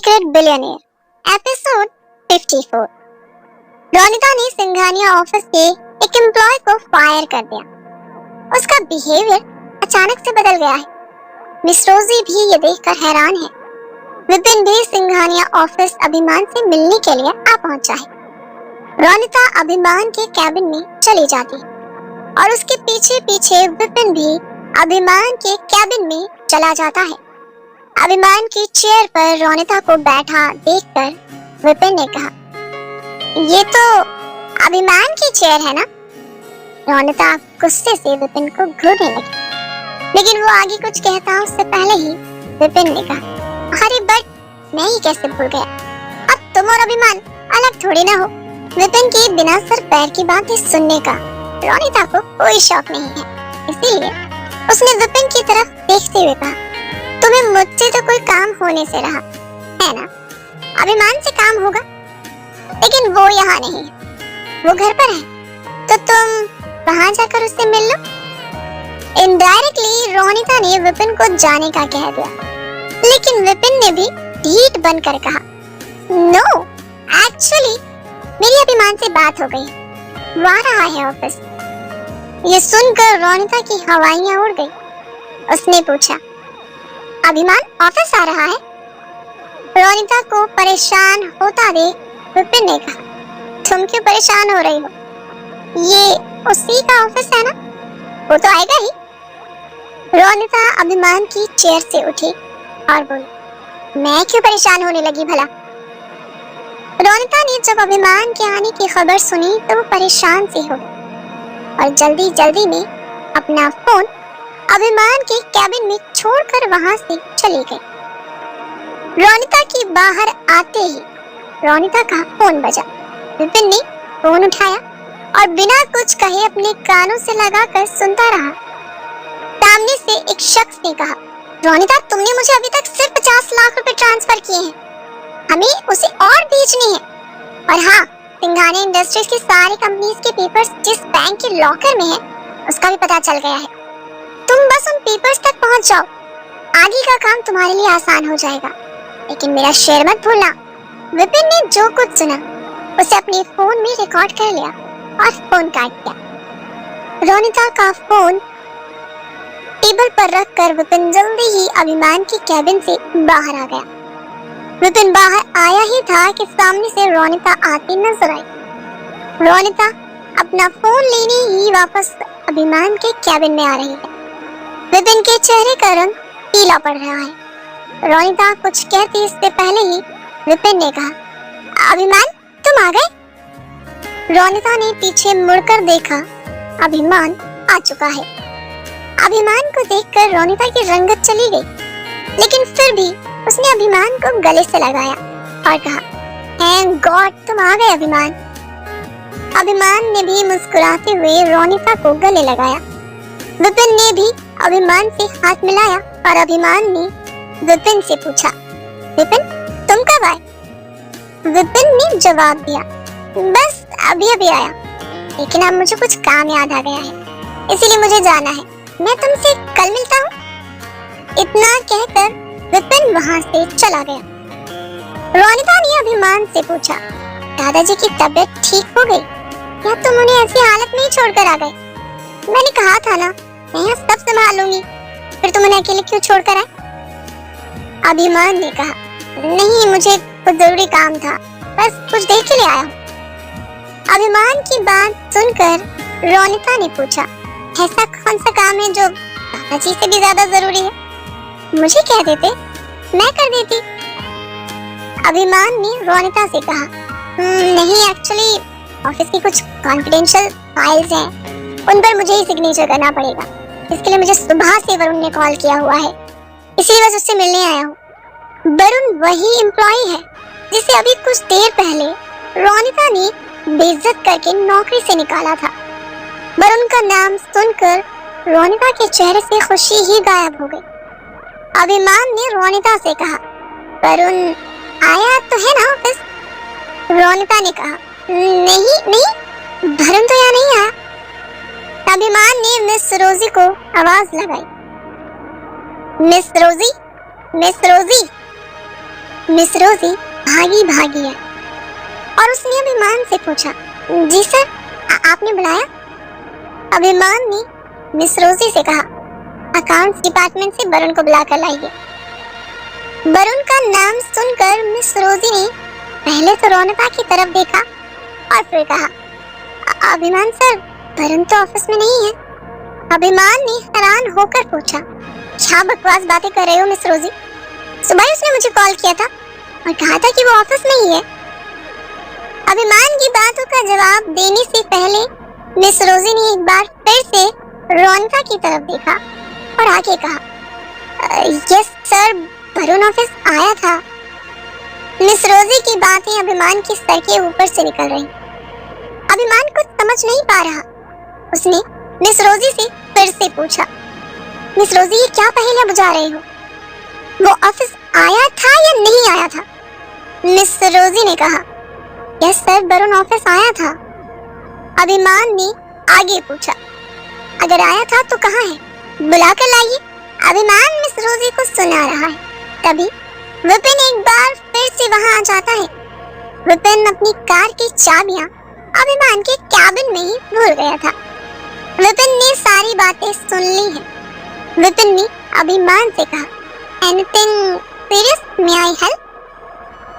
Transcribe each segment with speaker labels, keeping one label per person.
Speaker 1: Secret billionaire episode 54। Ronita ने Singhania office के एक एम्प्लॉय को फायर कर दिया। उसका बिहेवियर अचानक से बदल गया है। मिस रोजी भी ये देखकर हैरान है। विपिन भी सिंघानिया ऑफिस अभिमान से मिलने के लिए आ पहुंचा है। रोनिता अभिमान के कैबिन में चली जाती है और उसके पीछे पीछे विपिन भी अभिमान के कैबिन में चला जाता है। अभिमान की चेयर पर रोनिता को बैठा देखकर विपिन ने कहा, ये तो अभिमान की चेयर है ना? रोनिता गुस्से से विपिन को घूरने लगी, लेकिन वो आगे कुछ कहता उससे पहले ही विपिन ने कहा, अरे बट मैं ही कैसे भूल गया, अब तुम और अभिमान अलग थोड़ी ना हो। विपिन की बिना सर पैर की बातें सुनने का रोनिता को कोई शौक नहीं है, इसीलिए उसने विपिन की तरफ देखते हुए कहा, तुम्हें मुझसे तो कोई काम होने से रहा है ना? अभिमान से काम होगा, लेकिन वो यहाँ नहीं है, वो घर पर है, तो तुम वहां जाकर उससे मिल लो। इनडायरेक्टली रोनिता ने विपिन को जाने का कह दिया, लेकिन विपिन ने भी ढीठ बनकर कहा, नो एक्चुअली मेरी अभिमान से बात हो गई, वो आ रहा है ऑफिस। ये सुनकर रोनिता की हवाइयां उड़ गई। उसने पूछा, अभिमान ऑफिस आ रहा है? रोनिता को परेशान होता देख विपिन ने कहा, तुम क्यों परेशान हो रही हो? ये उसी का ऑफिस है ना, वो तो आएगा ही। रोनिता अभिमान की चेयर से उठी और बोली, मैं क्यों परेशान होने लगी भला? रोनिता ने जब अभिमान के आने की खबर सुनी तो वो परेशान सी हो गई और जल्दी जल्दी में अपना फोन अभिमान के कैबिन में छोड़कर वहां से चली गई। रोनिता की बाहर आते ही रोनिता का फोन बजा। विपिन ने फोन उठाया और बिना कुछ कहे अपने कानों से लगाकर सुनता रहा। सामने से एक शख्स ने कहा, रोनिता तुमने मुझे अभी तक सिर्फ 50 लाख रुपए ट्रांसफर किए हैं, हमें उसे और बेचने हैं। और हाँ, सिंघानिया इंडस्ट्रीज की सारी कंपनीज के पेपर्स जिस बैंक के लॉकर में है उसका भी पता चल गया है। तुम बस उन पेपर्स तक पहुंच जाओ, आगे का काम तुम्हारे लिए आसान हो जाएगा, लेकिन मेरा शेयर मत भूलना। विपिन ने जो कुछ सुना उसे अपने फोन में रिकॉर्ड कर लिया और फोन काट दिया। रोनिता का फोन टेबल पर रखकर विपिन जल्दी ही अभिमान की कैबिन से बाहर आ गया। विपिन बाहर आया ही था कि सामने से रोनिता आती नजर आई। रोनिता अपना फोन लेने ही वापस अभिमान के कैबिन में आ रही है। विपिन के चेहरे का रंग पीला पड़ रहा है। रोनिता कुछ कहती इससे पहले ही विपिन ने कहा, अभिमान तुम आ गए? रोनिता ने पीछे मुड़कर देखा, अभिमान आ चुका है। अभिमान को देखकर रोनिता की रंगत चली गई, लेकिन फिर भी उसने अभिमान को गले से लगाया और कहा, थैंक गॉड तुम आ गए अभिमान। अभिमान ने भी मुस्कुराते हुए रोनिता को गले लगाया। विपिन ने भी अभिमान से हाथ मिलाया और अभिमान ने विपिन से पूछा, विपिन तुम कब आए? विपिन ने जवाब दिया, बस अभी अभी आया, लेकिन अब मुझे कुछ काम याद आ गया है, इसीलिए मुझे जाना है, मैं तुमसे कल मिलता हूँ। इतना कहकर विपिन वहां से चला गया। रोनिता ने अभिमान से पूछा, दादाजी की तबीयत ठीक हो गई या तुम उन्हें ऐसी हालत में ही छोड़कर आ गए? मैंने कहा था ना मैं यहाँ सब संभाल लूंगी, फिर तुम उन्हें अकेले क्यों छोड़कर आए? अभिमान ने कहा, नहीं मुझे कुछ जरूरी काम था, बस कुछ देर के लिए आया हूँ। अभिमान की बात सुनकर रोनिता ने पूछा, ऐसा कौन सा काम है जो दादाजी से भी ज्यादा जरूरी है? मुझे कह देते, मैं कर देती। अभिमान ने रोनिता से कहा, नहीं एक्चुअली ऑफिस की कुछ कॉन्फिडेंशियल फाइल्स हैं, उन पर मुझे ही सिग्नेचर करना पड़ेगा, इसके लिए मुझे सुबह से वरुण ने कॉल किया हुआ है, इसीलिए बस उससे मिलने आया हूँ। वरुण वही एम्प्लॉय है जिसे अभी कुछ देर पहले रोनिता ने बेइज्जत करके नौकरी से निकाला था। वरुण का नाम सुनकर रोनिता के चेहरे से खुशी ही गायब हो गई। अभिमान ने रोनिता से कहा, वरुण आया तो है ना ऑफिस? रोनिता ने कहा, नहीं वरुण तो यहाँ नहीं आया। अभिमान ने मिस रोजी को आवाज लगाई, miss Rosie, miss Rosie. Miss Rosie भागी भागी है और उसने अभिमान से पूछा, जी सर, आपने बुलाया? अभिमान ने मिस रोजी से कहा, अकाउंट्स डिपार्टमेंट से वरुण को बुलाकर लाइए। वरुण का नाम सुनकर मिस रोजी ने पहले तो रौनका की तरफ देखा और फिर कहा, अभिमान सर, वरुण तो ऑफिस में नहीं है। अभिमान ने हैरान होकर पूछा, क्या बकवास बातें कर रहे हो मिस रोजी? सुबह उसने मुझे कॉल किया था और कहा था कि वो ऑफिस में ही है। अभिमान की बातों का जवाब देने से पहले मिस रोजी ने एक बार फिर से रौनका की तरफ देखा और आगे कहा, यस सर, वरुण ऑफिस आया था। मिस रोजी की बातें अभिमान के सर के ऊपर से निकल रही। अभिमान कुछ समझ नहीं पा रहा। उसने मिस रोजी से फिर से पूछा, मिस रोजी, ये क्या पहेलियां बुझा रहे हो? वो ऑफिस आया था या नहीं आया था? मिस रोजी ने कहा, यस सर, वरुण ऑफिस आया था। अभिमान ने आगे पूछा, अगर आया था तो कहाँ है? बुलाकर लाइए। अभिमान मिस रोजी को सुना रहा है। तभी विपिन एक बार फिर से वहां आ जाता है। विपिन अपनी कार की चाबियां अभिमान के कैबिन में ही भूल गया था। विपिन ने सारी बातें सुन ली हैं। विपिन ने अभिमान से कहा, anything serious, may I help?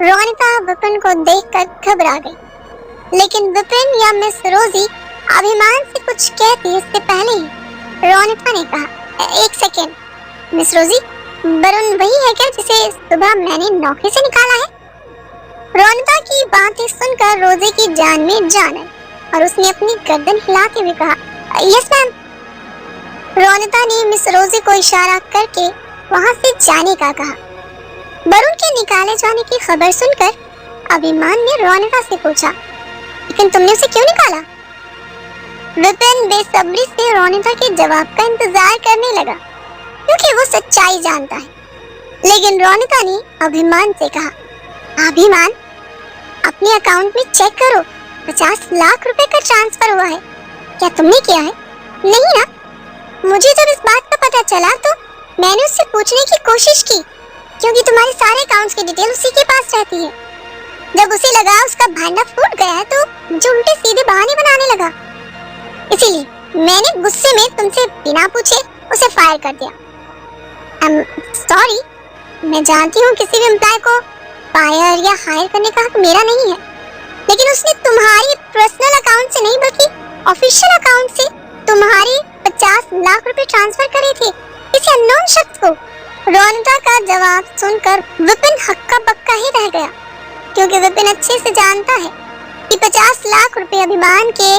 Speaker 1: Raunaka Vipin को देखकर घबरा गई, लेकिन विपिन या मिस रोजी अभिमान से कुछ कहती इससे पहले ही रौनका ने कहा, एक सेकेंड, मिस रोजी, वरुण वही है क्या जिसे सुबह मैंने नौकरी से निकाला है? रौनका की बातें सुनकर रोजी की जान में जान आई और उसने अपनी गर्दन हिलाते हुए कहा, यस मैम। रौनका ने मिस रोजी को इशारा करके वहां से जाने का कहा। वरुण के निकाले जाने की खबर सुनकर अभिमान ने रौनका से पूछा, लेकिन तुमने उसे क्यों निकाला? विपिन बेसब्री से रौनका के जवाब का इंतजार करने लगा, क्योंकि वो सच्चाई जानता है। लेकिन रौनका ने अभिमान से कहा, अभिमान, अपने अकाउंट में चेक करो, 50 लाख रुपए का ट्रांसफर हुआ है। क्या तुमने किया है? नहीं ना? मुझे जब इस बात का पता चला तो मैंने उससे पूछने की कोशिश की, क्योंकि तुम्हारे सारे अकाउंट्स की डिटेल उसी के पास रहती है। जब उसे लगा उसका भांडा फूट गया है तो मुझे उल्टे सीधे बहाने बनाने लगा, इसीलिए मैंने गुस्से में तुमसे बिना पूछे उसे फायर कर दिया। सॉरी, मैं जानती हूँ किसी भी एम्प्लॉय को फायर या हायर करने का हक मेरा नहीं है, लेकिन उसने तुम्हारी पर्सनल अकाउंट से नहीं बल्कि ऑफिशियल अकाउंट से तुम्हारे 50 लाख रुपए ट्रांसफर करे थे किसी अननोन शख्स को। रौनका का जवाब सुनकर विपिन हक्का बक्का ही रह गया, क्योंकि विपिन अच्छे से जानता है कि 50 लाख रुपए अभिमान के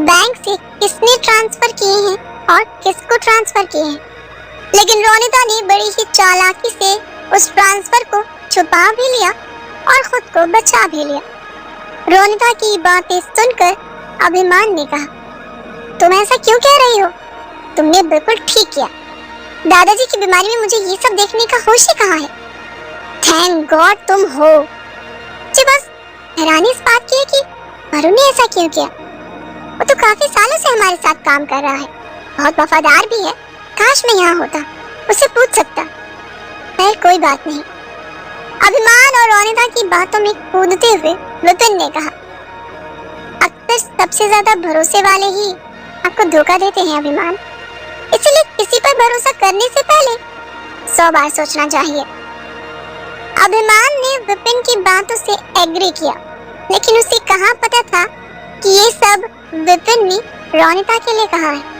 Speaker 1: बैंक से किसने ट्रांसफर किए हैं और किसको ट्रांसफर किए हैं। लेकिन रौनका ने बड़ी ही चालाकी से उस ट्रांसफर को छुपा भी लिया और खुद को बचा भी लिया। रौनका की बातें सुनकर अभिमान ने कहा, तुम ऐसा क्यों कह रही हो? तुमने बिल्कुल ठीक किया। दादाजी की बीमारी में मुझे ये सब देखने का होश ही कहाँ है। थैंक गॉड तुम हो। मुझे बस हैरानी इस बात की है कि वरुण ने ऐसा क्यों किया। वो तो काफी सालों से हमारे साथ काम कर रहा है, बहुत वफादार भी है। काश मैं यहाँ होता, उसे पूछ सकता। खैर कोई बात नहीं। अभिमान और रौनका की बातों में कूदते हुए विपिन ने कहा, अक्सर सबसे ज्यादा भरोसे वाले ही आपको धोखा देते हैं अभिमान, इसलिए किसी पर भरोसा करने से पहले 100 बार सोचना चाहिए। अभिमान ने विपिन की बातों से एग्री किया, लेकिन उसे कहाँ पता था कि ये सब विपिन ने रौनका के लिए कहा है।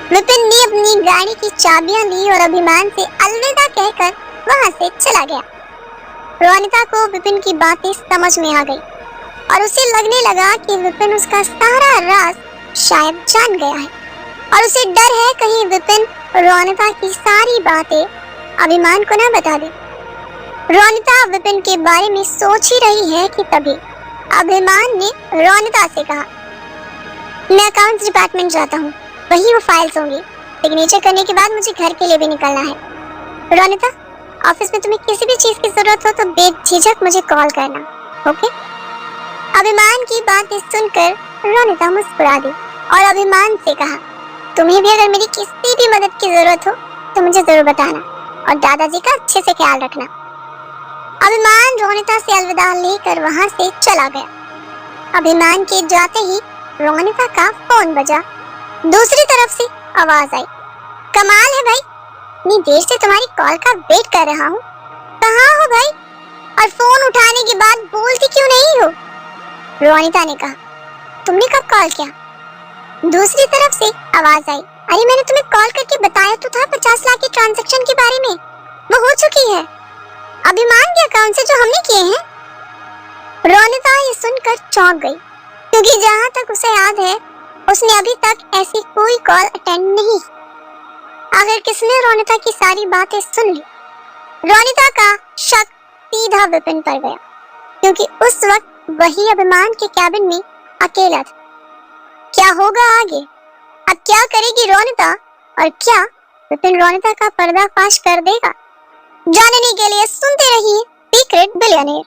Speaker 1: विपिन ने अपनी गाड़ी की चाबियां ली और अभिमान से अलविदा कहकर वहां से चला गया। रौनका को विपिन की बातें समझ में आ गई और उसे लगने लगा कि विपिन उसका सारा राज शायद जान गया है और उसे डर है कहीं विपिन रौनका की सारी बातें अभिमान को न बता दे। रौनका विपिन के बारे में सोच ही रही है कि तभी अभिमान ने रौनका से कहा, मैं अकाउंट्स डिपार्टमेंट जाता हूँ, वही वो फाइल्स होंगी। सिग्नेचर करने के बाद मुझे घर के लिए भी निकलना है। रौनका, ऑफिस में तुम्हें किसी भी चीज की जरूरत हो तो बेझिझक मुझे कॉल करना, ओके? अभिमान की बातें सुनकर रौनका मुस्कुरा दी और अभिमान से कहा, तुम्हें भी अगर मेरी किसी भी मदद की जरूरत हो तो मुझे जरूर बताना और दादाजी का अच्छे से ख्याल रखना। अभिमान रोनिता से अलविदा लेकर वहां से चला गया। अभिमान के जाते ही रोनिता का फोन बजा। दूसरी तरफ से आवाज आई, कमाल है भाई, इतनी देर से तुम्हारी कॉल का वेट कर रहा हूँ, कहाँ हो भाई, और फोन उठाने के बाद बोलती क्यों नहीं हो? रोनिता ने कहा, तुमने कब कॉल किया? दूसरी तरफ से आवाज आई, अरे मैंने तुम्हें कॉल करके बताया तो था 50 लाख के ट्रांजैक्शन के बारे में, वो हो चुकी है अभिमान के अकाउंट से जो हमने किए हैं। रोनिता ये सुनकर चौंक गई, क्योंकि जहाँ तक उसे याद है उसने अभी तक ऐसी कोई कॉल अटेंड नहीं। आखिर किसने रोनिता की सारी बातें सुन ली? रोनिता का शक सीधा विपिन पर गया, क्योंकि उस वक्त वही अभिमान के कैबिन में अकेला था। क्या होगा आगे? अब क्या करेगी रोनिता, और क्या विपिन रोनिता का पर्दाफाश कर देगा? जानने के लिए सुनते रहिए सीक्रेट बिलियनेयर।